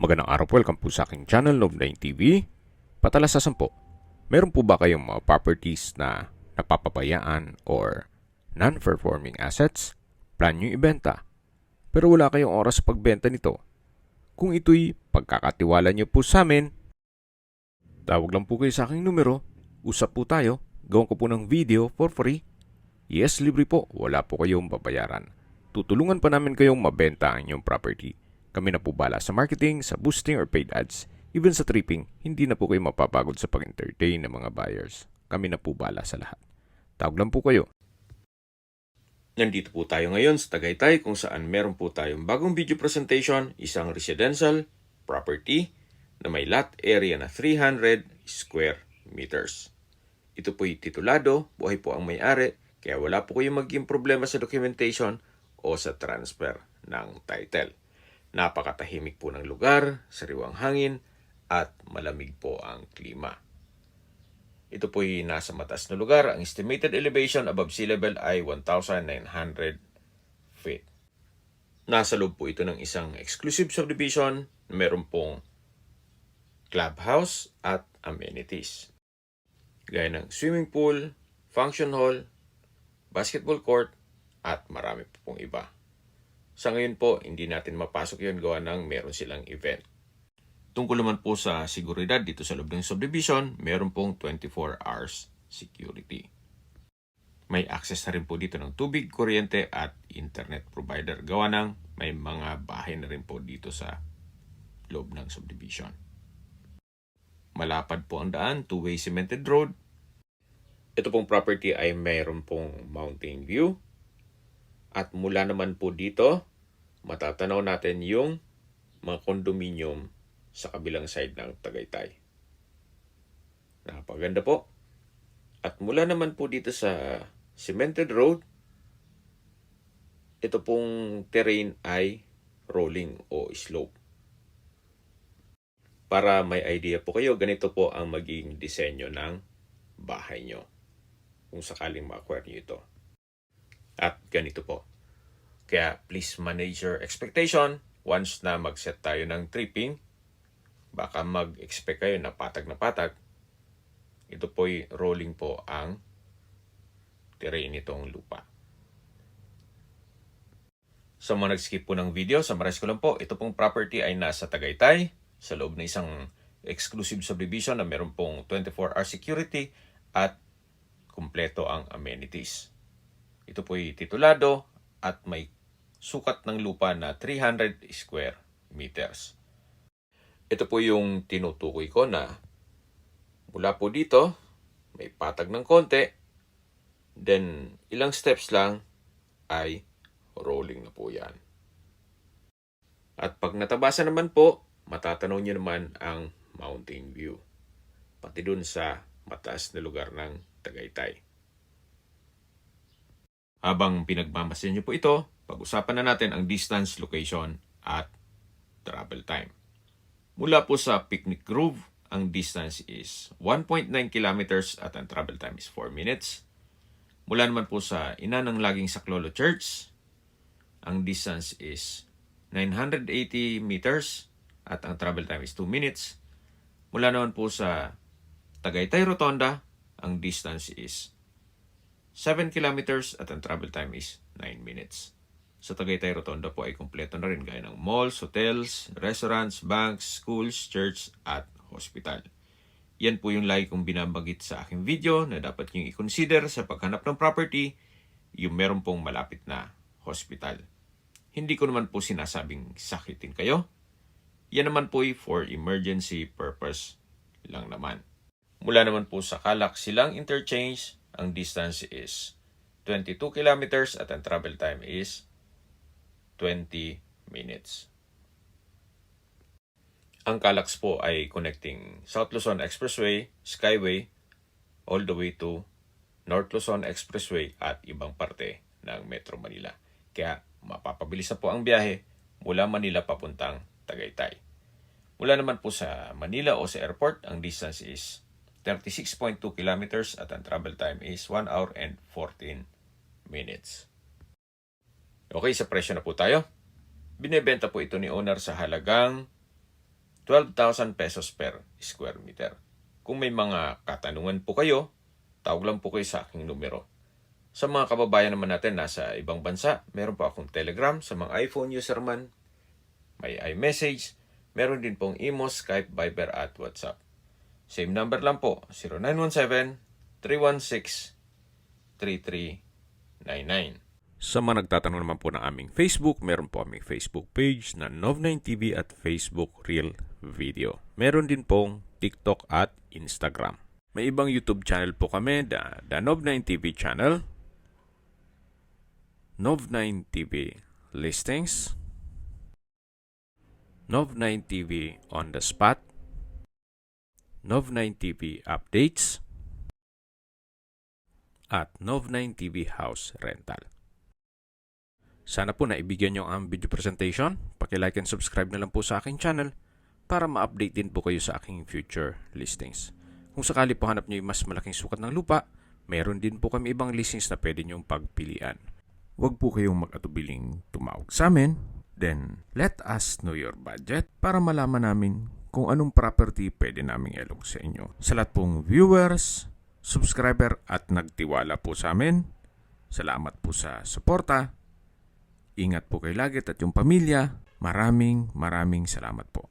Magandang araw po, welcome po sa aking channel, Love9 TV. Patalasasan po, meron po ba kayong mga properties na napapabayaan or non-performing assets? Plan nyo ibenta, pero wala kayong oras sa pagbenta nito. Kung ito'y pagkakatiwala nyo po sa amin, tawag lang po kayo sa aking numero, usap po tayo, gawin ko po ng video for free. Yes, libre po, wala po kayong babayaran. Tutulungan pa namin kayong mabenta ang inyong property. Kami na po bala sa marketing, sa boosting or paid ads. Even sa tripping, hindi na po kayo mapapagod sa pag-entertain ng mga buyers. Kami na po bala sa lahat. Tawag lang po kayo. Nandito po tayo ngayon sa Tagaytay kung saan meron po tayong bagong video presentation, isang residential property na may lot area na 300 square meters. Ito po'y titulado, buhay po ang may-ari, kaya wala po kayong maging problema sa documentation o sa transfer ng title. Napakatahimik po ng lugar, sariwang hangin, at malamig po ang klima. Ito po'y nasa mataas na lugar. Ang estimated elevation above sea level ay 1,900 feet. Nasa loob po ito ng isang exclusive subdivision. Meron pong clubhouse at amenities, gaya ng swimming pool, function hall, basketball court, at marami po pong iba. Sa ngayon po, hindi natin mapasok yun gawa ng meron silang event. Tungkol naman po sa seguridad dito sa loob ng subdivision, meron pong 24 hours security. May access na rin po dito ng tubig, kuryente at internet provider. Gawa ng may mga bahay na rin po dito sa loob ng subdivision. Malapad po ang daan, two-way cemented road. Ito pong property ay mayroon pong mountain view. At mula naman po dito, matatanaw natin yung mga condominium sa kabilang side ng Tagaytay. Napaganda po. At mula naman po dito sa cemented road, ito pong terrain ay rolling o slope. Para may idea po kayo, ganito po ang magiging disenyo ng bahay nyo kung sakaling ma-acquire nyo ito. At ganito po. Kaya please manage your expectation. Once na mag-set tayo ng tripping, baka mag-expect kayo na patag na patag. Ito po'y rolling po ang terrain nitong lupa. Sa mga nag-skip po ng video, summarize ko lang po, ito pong property ay nasa Tagaytay, sa loob ng isang exclusive subdivision na meron pong 24-hour security at kumpleto ang amenities. Ito po'y titulado at may sukat ng lupa na 300 square meters. Ito po yung tinutukoy ko na mula po dito, may patag ng konti, then ilang steps lang ay rolling na po yan. At pag natabasan naman po, matatanaw nyo naman ang mountain view, pati dun sa mataas na lugar ng Tagaytay. Habang pinagmamasin nyo po ito, pag-usapan na natin ang distance, location, at travel time. Mula po sa Picnic Grove, ang distance is 1.9 kilometers at ang travel time is 4 minutes. Mula naman po sa Ina ng Laging Saklolo Church, ang distance is 980 meters at ang travel time is 2 minutes. Mula naman po sa Tagaytay Rotonda, ang distance is 7 kilometers at ang travel time is 9 minutes. Sa Tagaytay Rotonda po ay kumpleto na rin gaya ng malls, hotels, restaurants, banks, schools, church at hospital. Yan po yung lagi kong binabagit sa aking video na dapat nyo i-consider sa paghanap ng property, yung meron pong malapit na hospital. Hindi ko naman po sinasabing sakitin kayo. Yan naman po ay for emergency purpose lang naman. Mula naman po sa Calac Silang Interchange, ang distance is 22 kilometers at ang travel time is 20 minutes. Ang Calax po ay connecting South Luzon Expressway, Skyway, all the way to North Luzon Expressway at ibang parte ng Metro Manila. Kaya mapapabilis na po ang biyahe mula Manila papuntang Tagaytay. Mula naman po sa Manila o sa airport, ang distance is 36.2 kilometers at ang travel time is 1 hour and 14 minutes. Okay, sa presyo na po tayo. Binebenta po ito ni owner sa halagang 12,000 pesos per square meter. Kung may mga katanungan po kayo, tawag lang po kayo sa aking numero. Sa mga kababayan naman natin nasa ibang bansa, meron po akong Telegram sa mga iPhone user man, may iMessage, meron din pong Imo, Skype, Viber at WhatsApp. Same number lang po, 0917-316-3399. Sa mga nagtatanong naman po ng aming Facebook, meron po aming Facebook page na Nov9TV at Facebook Reel Video. Meron din pong TikTok at Instagram. May ibang YouTube channel po kami, the Nov9TV channel, Nov9TV Listings, Nov9TV On The Spot, Nov9TV Updates, at Nov9TV House Rental. Sana po naibigyan nyo ang video presentation. Paki-like and subscribe na lang po sa aking channel para ma-update din po kayo sa aking future listings. Kung sakali po hanap nyo yung mas malaking sukat ng lupa, meron din po kami ibang listings na pwede nyong pagpilian. Huwag po kayong mag-atubiling tumawag sa amin. Then, let us know your budget para malaman namin kung anong property pwede naming ilog sa inyo. Sa lahat pong viewers, subscriber at nagtiwala po sa amin, salamat po sa suporta. Ingat po kayo lagi at yung pamilya. Maraming salamat po.